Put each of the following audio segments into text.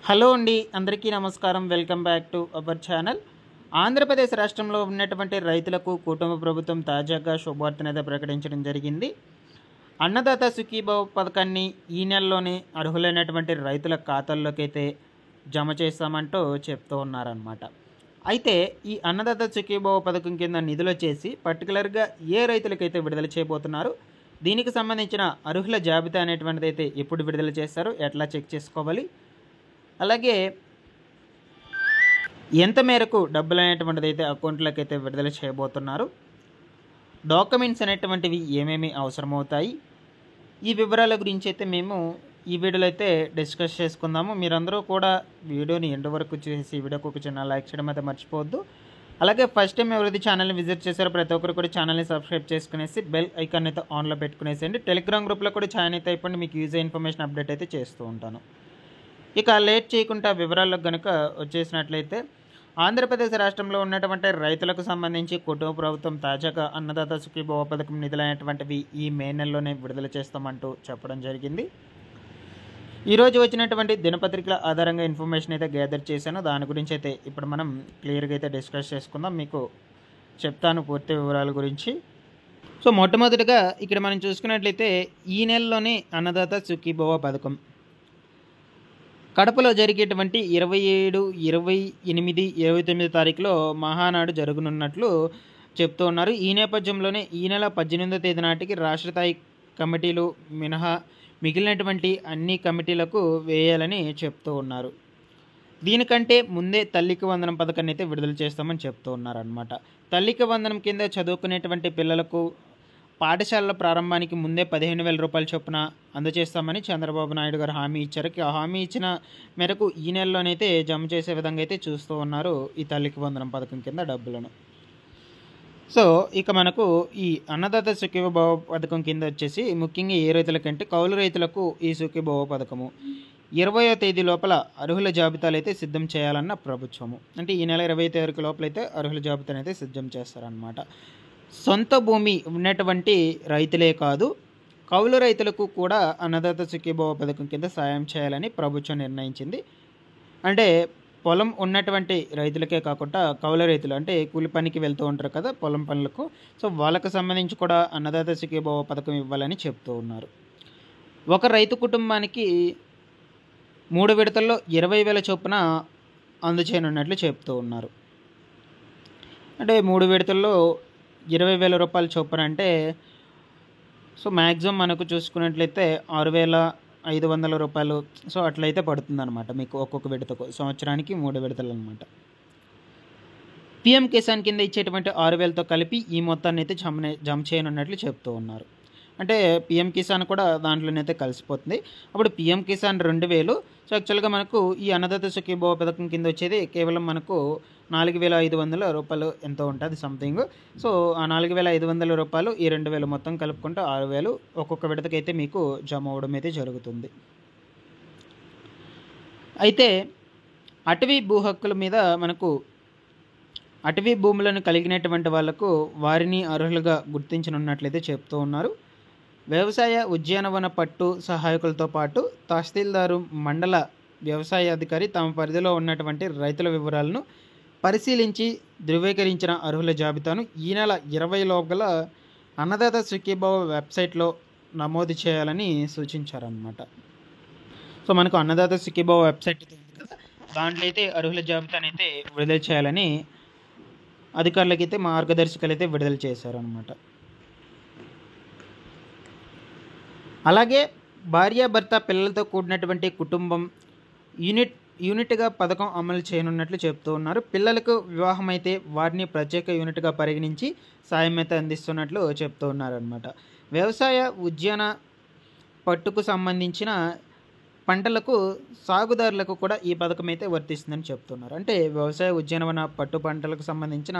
Hello అండి, అందరికీ నమస్కారం. Welcome back to our channel. Andhra Pradesh రాష్ట్రంలో ఉన్నటువంటి రైతులకు కుటుంబ ప్రభుత్వం తాజాగా శుభవార్తనైతే ప్రకటించడం జరిగింది. అన్నదాత సుఖీభావ పథకాన్ని ఈ నెలలోనే అర్హులైనటువంటి రైతుల ఖాతాల్లోకి అయితే జమ చేస్తామంటూ చెప్తూ ఉన్నారనమాట. అయితే ఈ అన్నదాత సుఖీభావ పథకం కింద నిధులు వచ్చేసి పర్టికులర్గా ఏ రైతులకైతే విడుదల చేయబోతున్నారు, దీనికి సంబంధించిన అర్హుల జాబితా అనేటువంటిది అయితే ఎప్పుడు విడుదల చేస్తారు, ఎట్లా చెక్ చేసుకోవాలి, అలాగే ఎంత మేరకు డబ్బులు అనేటువంటిది అయితే అకౌంట్లోకి అయితే విడుదల చేయబోతున్నారు, డాక్యుమెంట్స్ అనేటువంటివి ఏమేమి అవసరమవుతాయి, ఈ వివరాల గురించి అయితే మేము ఈ వీడియోలో అయితే డిస్కస్ చేసుకుందాము. మీరందరూ కూడా వీడియోని ఎండ్ వరకు చూసి వీడియోకి ఒక చిన్న లైక్ చేయడం అయితే మర్చిపోవద్దు. అలాగే ఫస్ట్ టైం ఎవరైతే ఛానల్ని విజిట్ చేశారో ప్రతి ఒక్కరు కూడా ఛానల్ని సబ్స్క్రైబ్ చేసుకునేసి బెల్ ఐకాన్ అయితే ఆన్లో పెట్టుకునేసేయండి. టెలిగ్రామ్ గ్రూప్లో కూడా జాయిన్ అయితే అయిపోండి, మీకు యూజ్ ఇన్ఫర్మేషన్ అప్డేట్ అయితే చేస్తూ ఉంటాను. ఇక లేట్ చేయకుండా వివరాలకు కనుక వచ్చేసినట్లయితే, ఆంధ్రప్రదేశ్ రాష్ట్రంలో ఉన్నటువంటి రైతులకు సంబంధించి కుటుంబ ప్రభుత్వం తాజాగా అన్నదాత సుఖీభావ పథకం నిధులైనటువంటివి ఈ మే నెలలోనే విడుదల చేస్తామంటూ చెప్పడం జరిగింది. ఈరోజు వచ్చినటువంటి దినపత్రికల ఆధారంగా ఇన్ఫర్మేషన్ అయితే గ్యాదర్ చేశాను. దాని గురించి అయితే ఇప్పుడు మనం క్లియర్గా అయితే డిస్కస్ చేసుకుందాం. మీకు చెప్తాను పూర్తి వివరాల గురించి. సో మొట్టమొదటిగా ఇక్కడ మనం చూసుకున్నట్లయితే ఈ నెలలోనే అన్నదాత సుఖీభావ పథకం కడపలో జరిగేటువంటి 27, 28, 29 తారీఖులో మహానాడు జరగనున్నట్లు చెప్తూ ఉన్నారు. ఈ నేపథ్యంలోనే ఈ నెల 18వ తేదీ నాటికి రాష్ట్ర స్థాయి కమిటీలు మినహా మిగిలినటువంటి అన్ని కమిటీలకు వేయాలని చెప్తూ ఉన్నారు. దీనికంటే ముందే తల్లికి వందనం పథకాన్ని అయితే విడుదల చేస్తామని చెప్తూ ఉన్నారనమాట. తల్లికి వందనం కింద చదువుకునేటువంటి పిల్లలకు పాఠశాలల ప్రారంభానికి ముందే 15,000 రూపాయల చొప్పున అందజేస్తామని చంద్రబాబు నాయుడు గారు హామీ ఇచ్చారు. హామీ ఇచ్చిన మేరకు ఈ నెలలోనైతే జమ చేసే విధంగా అయితే చూస్తూ ఉన్నారు ఈ తల్లికి వందనం పథకం కింద డబ్బులను. సో ఇక మనకు ఈ అన్నదాత సుఖీభావ పథకం కింద వచ్చేసి ముఖ్యంగా ఏ రైతులకంటే కౌలు రైతులకు ఈ సుఖీభావ పథకము 20వ తేదీ లోపల అర్హుల జాబితాలు అయితే సిద్ధం చేయాలన్న ప్రభుత్వము. అంటే ఈ నెల 20వ తేదీ లోపల అయితే అర్హుల జాబితాను అయితే సిద్ధం చేస్తారనమాట. సొంత భూమి ఉన్నటువంటి రైతులే కాదు, కౌలు రైతులకు కూడా అన్నదాత సుఖీభావ పథకం కింద సాయం చేయాలని ప్రభుత్వం నిర్ణయించింది. అంటే పొలం ఉన్నటువంటి రైతులకే కాకుండా కౌలు రైతులు అంటే కూలి పనికి వెళ్తూ ఉంటారు కదా పొలం పనులకు, సో వాళ్ళకు సంబంధించి కూడా అన్నదాత సుఖీభావ పథకం ఇవ్వాలని చెప్తూ ఉన్నారు. ఒక రైతు కుటుంబానికి 3 విడతల్లో 20,000 చొప్పున అందచేయనున్నట్లు చెప్తూ ఉన్నారు. అంటే 3 విడతల్లో 20,000 రూపాయల చొప్పున అంటే సో మ్యాక్సిమం మనకు చూసుకున్నట్లయితే 6,500 రూపాయలు సో అట్లయితే పడుతుందన్నమాట మీకు ఒక్కొక్క విడతకు. సంవత్సరానికి 3 విడతలు అనమాట. పిఎం కిసాన్ కింద ఇచ్చేటువంటి 6,000తో కలిపి ఈ మొత్తాన్ని అయితే జమ చేయనున్నట్లు చెప్తూ ఉన్నారు. అంటే పిఎం కిసాన్ కూడా దాంట్లోనైతే కలిసిపోతుంది. అప్పుడు పిఎం కిసాన్ 2,000. సో యాక్చువల్గా మనకు ఈ అన్నదాత సుఖీభావ పథకం కింద వచ్చేది కేవలం మనకు 4,500 రూపాయలు ఎంతో ఉంటుంది సంథింగ్. సో ఆ 4,500 రూపాయలు ఈ 2,000 మొత్తం కలుపుకుంటే 6,000 ఒక్కొక్క విడతకైతే మీకు జమ అవ్వడం అయితే జరుగుతుంది. అయితే అటవీ భూ హక్కుల మీద మనకు అటవీ భూములను కలిగినటువంటి వాళ్లకు వారిని అర్హులుగా గుర్తించనున్నట్లయితే చెప్తూ ఉన్నారు. వ్యవసాయ ఉద్యానవన పట్టు సహాయకులతో పాటు తహసీల్దారు, మండల వ్యవసాయ అధికారి తమ పరిధిలో ఉన్నటువంటి రైతుల వివరాలను పరిశీలించి ధృవీకరించిన అర్హుల జాబితాను ఈ నెల 20 లోపల అన్నదాత సుఖీభావ వెబ్సైట్లో నమోదు చేయాలని సూచించారన్నమాట. సో మనకు అన్నదాత సుఖీభావ వెబ్సైట్ ఉంది కదా, దాంట్లో అయితే అర్హుల జాబితాను అయితే విడుదల చేయాలని అధికారులకైతే మార్గదర్శకాలు అయితే విడుదల చేశారనమాట. అలాగే భార్యాభర్త పిల్లలతో కూడినటువంటి కుటుంబం యూనిట్గా పథకం అమలు చేయనున్నట్లు చెప్తూ ఉన్నారు. పిల్లలకు వివాహం అయితే వారిని ప్రత్యేక యూనిట్గా పరిగణించి సాయం అయితే అందిస్తున్నట్లు చెప్తూ ఉన్నారనమాట. వ్యవసాయ ఉద్యాన పట్టుకు సంబంధించిన పంటలకు సాగుదారులకు కూడా ఈ పథకం అయితే వర్తిస్తుందని చెప్తున్నారు. అంటే వ్యవసాయ ఉద్యానవన పట్టు పంటలకు సంబంధించిన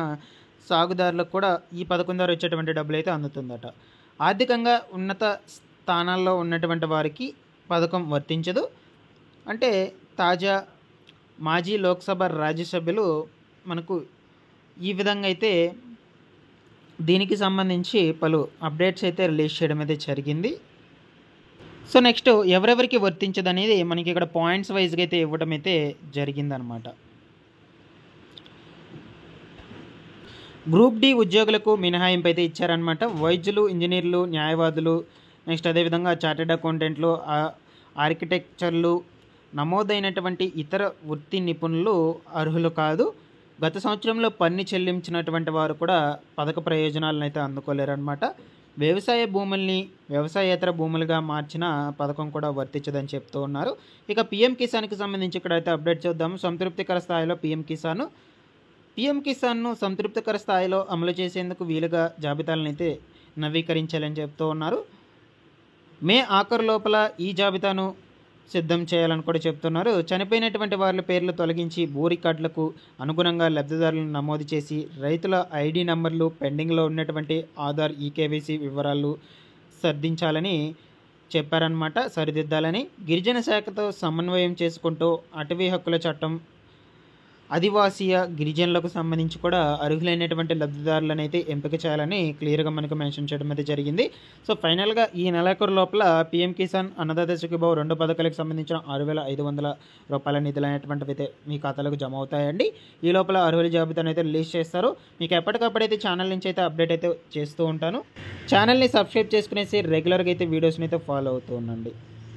సాగుదారులకు కూడా ఈ పథకం ద్వారా వచ్చేటువంటి డబ్బులు అయితే అందుతుందట. ఆర్థికంగా ఉన్నత స్థానాల్లో ఉన్నటువంటి వారికి పథకం వర్తించదు. అంటే తాజా మాజీ లోక్సభ రాజ్యసభ్యులు మనకు ఈ విధంగా అయితే దీనికి సంబంధించి పలు అప్డేట్స్ అయితే రిలీజ్ చేయడం అయితే జరిగింది. సో నెక్స్ట్ ఎవరెవరికి వర్తించదనేది మనకి ఇక్కడ పాయింట్స్ వైజ్గా అయితే ఇవ్వడం అయితే జరిగిందనమాట. గ్రూప్ డి ఉద్యోగులకు మినహాయింపు అయితే ఇచ్చారనమాట. వైద్యులు, ఇంజనీర్లు, న్యాయవాదులు, నెక్స్ట్ అదేవిధంగా చార్టెడ్ అకౌంటెంట్లు, ఆర్కిటెక్చర్లు, నమోదైనటువంటి ఇతర వృత్తి నిపుణులు అర్హులు కాదు. గత సంవత్సరంలో పన్ను చెల్లించినటువంటి వారు కూడా పథక ప్రయోజనాలను అయితే అందుకోలేరన్నమాట. వ్యవసాయ భూముల్ని వ్యవసాయేతర భూములుగా మార్చిన పథకం కూడా వర్తించదని చెప్తూ ఉన్నారు. ఇక పీఎం కిసాన్కి సంబంధించి ఇక్కడైతే అప్డేట్ చూద్దాము. సంతృప్తికర స్థాయిలో పీఎం కిసాన్ను సంతృప్తికర స్థాయిలో అమలు చేసేందుకు వీలుగా జాబితాలను అయితే నవీకరించాలని చెప్తూ ఉన్నారు. మే ఆఖరు లోపల ఈ జాబితాను సిద్ధం చేయాలని కూడా చెప్తున్నారు. చనిపోయినటువంటి వాళ్ళ పేర్లు తొలగించి భూ రికార్డులకు అనుగుణంగా లబ్ధిదారులను నమోదు చేసి రైతుల ఐడి నంబర్లు, పెండింగ్లో ఉన్నటువంటి ఆధార్, ఈకేవైసీ వివరాలు సర్దించాలని చెప్పారనమాట. సరిదిద్దాలని గిరిజన శాఖతో సమన్వయం చేసుకుంటూ అటవీ హక్కుల చట్టం, ఆదివాసీయ గిరిజనులకు సంబంధించి కూడా అర్హులైనటువంటి లబ్ధిదారులను అయితే ఎంపిక చేయాలని క్లియర్గా మనకు మెన్షన్ చేయడం అయితే జరిగింది. సో ఫైనల్గా ఈ నెలాఖరు లోపల పీఎం కిసాన్, అన్నదాత సుఖీభావ్ 2 పథకాలకు సంబంధించిన 6,500 రూపాయల నిధులు అనేటువంటివి అయితే మీ ఖాతాలకు జమ అవుతాయండి. ఈ లోపల అర్హుల జాబితాను అయితే రిలీజ్ చేస్తారు. మీకు ఎప్పటికప్పుడైతే ఛానల్ నుంచి అయితే అప్డేట్ అయితే చేస్తూ ఉంటాను. ఛానల్ని సబ్స్క్రైబ్ చేసుకునేసి రెగ్యులర్గా అయితే వీడియోస్ని అయితే ఫాలో అవుతూ ఉండండి.